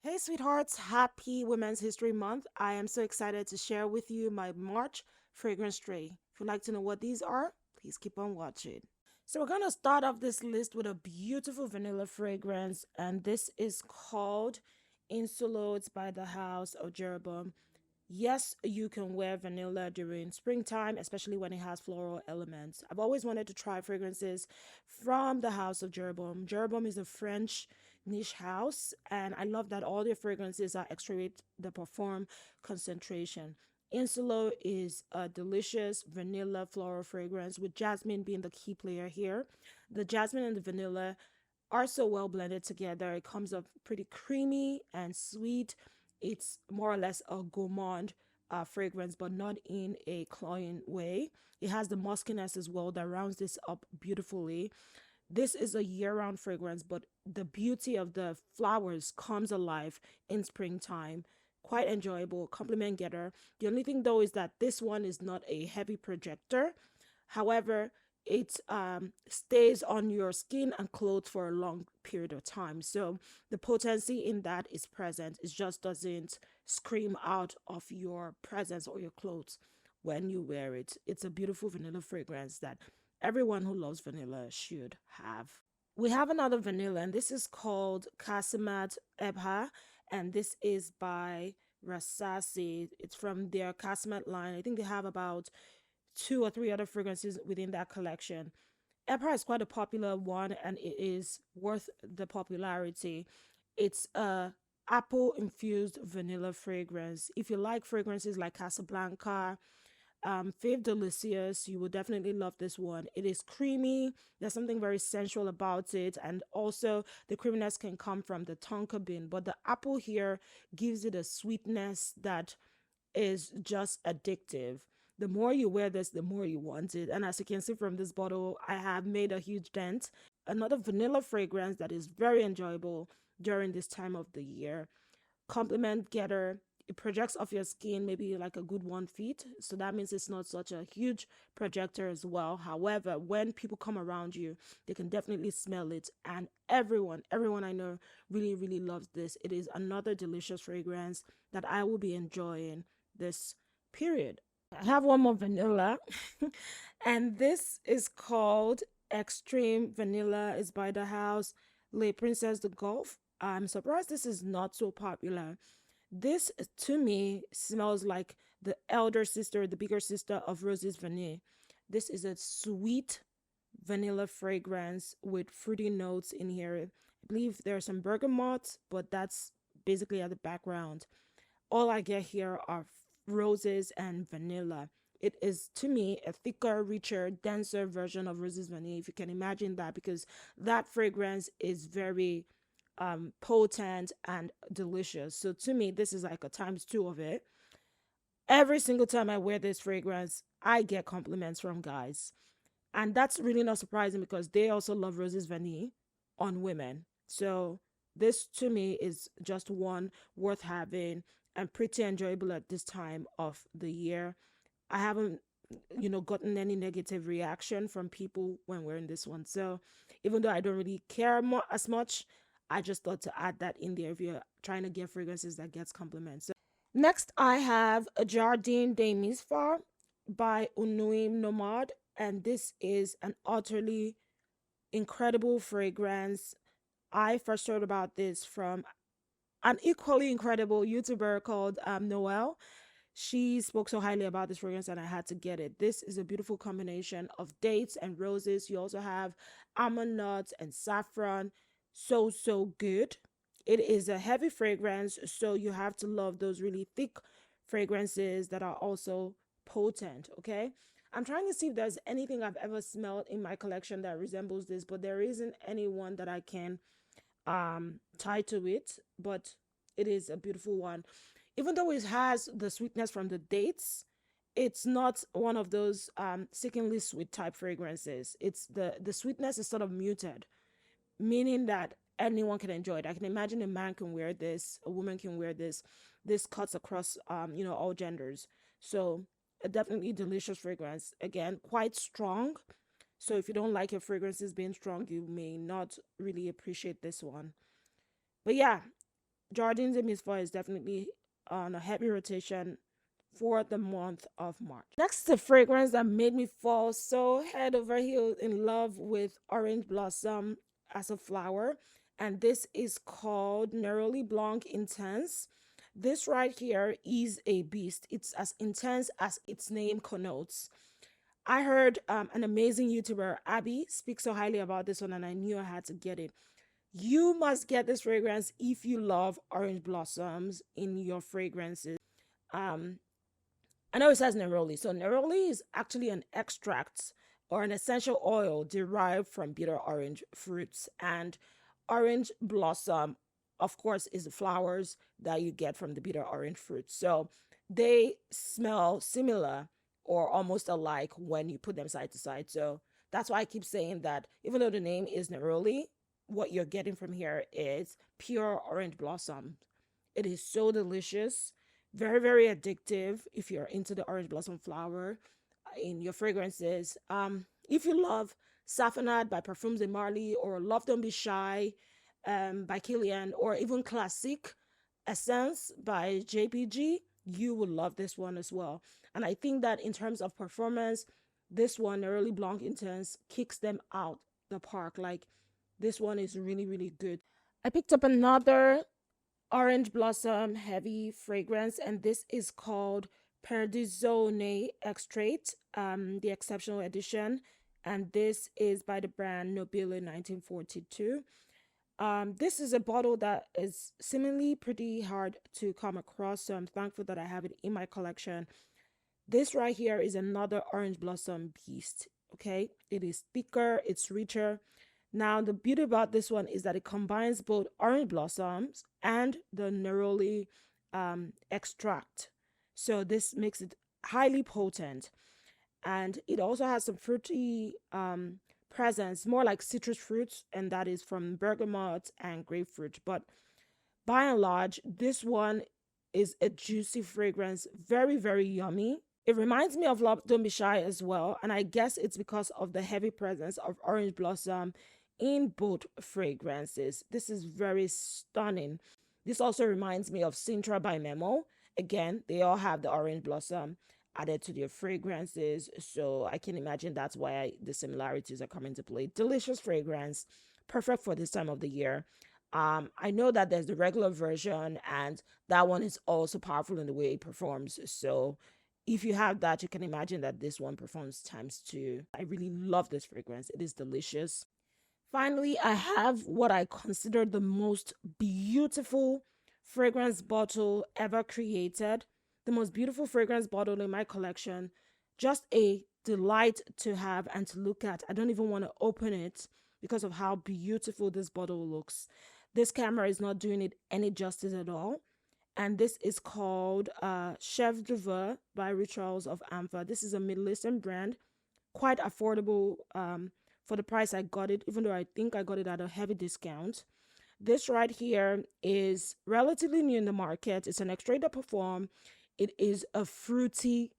Hey, sweethearts, happy Women's History Month. I am so excited to share with you my March fragrance tray. If you'd like to know what these are, please keep on watching. So, we're going to start off this list with a beautiful vanilla fragrance, and this is called Insulo. It's by the House of Jeroboam. Yes, you can wear vanilla during springtime, especially when it has floral elements. I've always wanted to try fragrances from the House of Jeroboam. Jeroboam is a French niche house, and I love that all their fragrances are extract the perform concentration. Insulo is a delicious vanilla floral fragrance with jasmine being the key player here. The jasmine and the vanilla are so well blended together. It comes up pretty creamy and sweet. It's more or less a gourmand fragrance, but not in a cloying way. It has the muskiness as well that rounds this up beautifully. This is a year-round fragrance, but the beauty of the flowers comes alive in springtime. Quite enjoyable, compliment getter. The only thing though is that this one is not a heavy projector. However, it stays on your skin and clothes for a long period of time. So the potency in that is present. It just doesn't scream out of your presence or your clothes when you wear it. It's a beautiful vanilla fragrance that everyone who loves vanilla should have. We have another vanilla, and this is called Kasimat Ebhar, and this is by Rasasi. It's from their Qasamat line. I think they have about two or three other fragrances within that collection. Ebhar is quite a popular one, and it is worth the popularity. It's a apple infused vanilla fragrance. If you like fragrances like Casablanca, Fave Delicious, you will definitely love this one. It is creamy. There's something very sensual about it, and also the creaminess can come from the tonka bean, but the apple here gives it a sweetness that is just addictive. The more you wear this, the more you want it. And as you can see from this bottle, I have made a huge dent. Another vanilla fragrance that is very enjoyable during this time of the year. Compliment getter. It projects off your skin maybe like a good 1 feet. So that means it's not such a huge projector as well. However, when people come around you, they can definitely smell it. And everyone I know really, really loves this. It is another delicious fragrance that I will be enjoying this period. I have one more vanilla, and this is called Extreme Vanilla. Is by the house Le Princesse de Golfe. I'm surprised this is not so popular. This to me smells like the elder sister, the bigger sister of Rose's Vanille. This is a sweet vanilla fragrance with fruity notes in here. I believe there's some bergamot, but that's basically at the background. All I get here are roses and vanilla. It is to me a thicker, richer, denser version of Rose's Vanille, if you can imagine that, because that fragrance is very potent and delicious. So to me, this is like a times two of it. Every single time I wear this fragrance, I get compliments from guys. And that's really not surprising because they also love Rose's Vanille on women. So this to me is just one worth having and pretty enjoyable at this time of the year. I haven't, gotten any negative reaction from people when wearing this one. So even though I don't really care as much, I just thought to add that in there if you're trying to get fragrances that gets compliments. So next, I have a Jardin de Misfah by Unum Nomade, and this is an utterly incredible fragrance. I first heard about this from an equally incredible YouTuber called Noel. She spoke so highly about this fragrance and I had to get it. This is a beautiful combination of dates and roses. You also have almond nuts and saffron. So, so good. It is a heavy fragrance, so you have to love those really thick fragrances that are also potent, okay? I'm trying to see if there's anything I've ever smelled in my collection that resembles this, but there isn't anyone that I can tie to it, but it is a beautiful one. Even though it has the sweetness from the dates, it's not one of those sickeningly sweet type fragrances. It's the sweetness is sort of muted, meaning that anyone can enjoy it. I can imagine a man can wear this, a woman can wear this. This cuts across all genders. So a definitely delicious fragrance. Again, quite strong. So if you don't like your fragrances being strong, you may not really appreciate this one. But yeah, Jardins and Misfah is definitely on a heavy rotation for the month of March. Next, the fragrance that made me fall so head over heels in love with orange blossom as a flower, and this is called Neroli Blanc Intense. This right here is a beast. It's as intense as its name connotes. I heard an amazing YouTuber, Abby, speak so highly about this one, and I knew I had to get it. You must get this fragrance if you love orange blossoms in your fragrances. Um, I know it says neroli. So neroli is actually an extract or an essential oil derived from bitter orange fruits. And orange blossom, of course, is the flowers that you get from the bitter orange fruit. So they smell similar or almost alike when you put them side to side. So that's why I keep saying that even though the name is neroli, what you're getting from here is pure orange blossom. It is so delicious, very, very addictive if you're into the orange blossom flower in your fragrances. If you love Safanad by Perfumes and Marley, or Love Don't Be Shy by Killian, or even Classic Essence by JPG, you will love this one as well. And I think that in terms of performance, this one, Neroli Blanc Intense, kicks them out the park. Like, this one is really, really good. I picked up another orange blossom heavy fragrance, and this is called Perdizione Extrate, the exceptional edition, and this is by the brand Nobile in 1942. This is a bottle that is seemingly pretty hard to come across, so I'm thankful that I have it in my collection. This right here is another orange blossom beast. Okay, it is thicker, it's richer. Now, the beauty about this one is that it combines both orange blossoms and the neroli extract. So this makes it highly potent. And it also has some fruity presence, more like citrus fruits, and that is from bergamot and grapefruit. But by and large, this one is a juicy fragrance, very, very yummy. It reminds me of Love Don't Be Shy as well, and I guess it's because of the heavy presence of orange blossom in both fragrances. This is very stunning. This also reminds me of Sintra by Memo. Again, they all have the orange blossom added to their fragrances, so I can imagine that's why the similarities are coming to play. Delicious fragrance, perfect for this time of the year. I know that there's the regular version, and that one is also powerful in the way it performs. So if you have that, you can imagine that this one performs times two. I really love this fragrance. It is delicious. Finally, I have what I consider the most beautiful fragrance bottle ever created. The most beautiful fragrance bottle in my collection. Just a delight to have and to look at. I don't even want to open it because of how beautiful this bottle looks. This camera is not doing it any justice at all. And this is called Chef d'Oeuvre by Retrials of Amfa. This is a Middle Eastern brand, quite affordable for the price I got it, even though I think I got it at a heavy discount. This right here is relatively new in the market. It's an extrait de parfum. It is a fruity,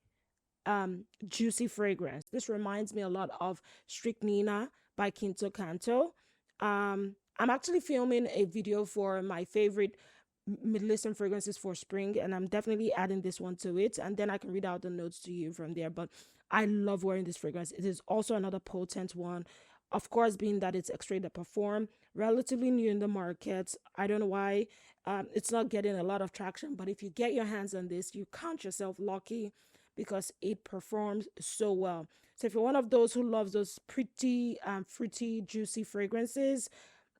juicy fragrance. This reminds me a lot of Strychnina by Quinto Canto. I'm actually filming a video for my favorite Middle Eastern fragrances for spring, and I'm definitely adding this one to it, and then I can read out the notes to you from there. But I love wearing this fragrance. It is also another potent one, of course, being that it's extrait de parfum, relatively new in the market. I don't know why it's not getting a lot of traction, but if you get your hands on this, you count yourself lucky because it performs so well. So if you're one of those who loves those pretty fruity, juicy fragrances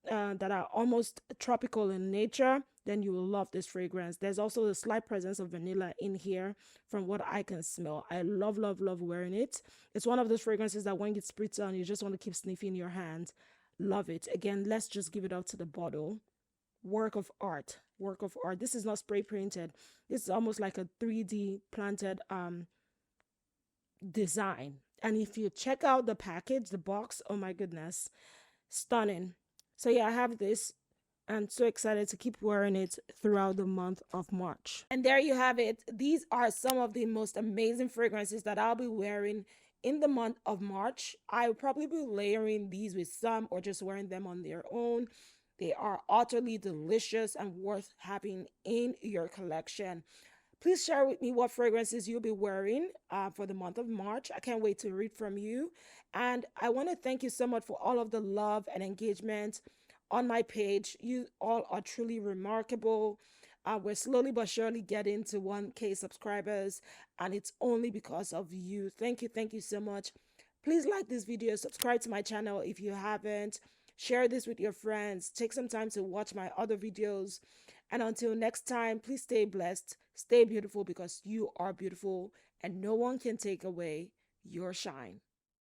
that are almost tropical in nature, then you will love this fragrance. There's also a slight presence of vanilla in here from what I can smell. I love, love, love wearing it. It's one of those fragrances that when it spritz on, you just want to keep sniffing your hand. Love it. Again, let's just give it up to the bottle. Work of art. Work of art. This is not spray printed. This is almost like a 3D planted design. And if you check out the package, the box, oh my goodness, stunning. So yeah, I have this. I'm so excited to keep wearing it throughout the month of March. And there you have it. These are some of the most amazing fragrances that I'll be wearing in the month of March. I will probably be layering these with some or just wearing them on their own. They are utterly delicious and worth having in your collection. Please share with me what fragrances you'll be wearing for the month of March. I can't wait to read from you. And I want to thank you so much for all of the love and engagement on my page. You all are truly remarkable. We're slowly but surely getting to 1K subscribers, and it's only because of you. Thank you so much. Please like this video, subscribe to my channel if you haven't, share this with your friends, take some time to watch my other videos. And until next time, please stay blessed, stay beautiful because you are beautiful and no one can take away your shine.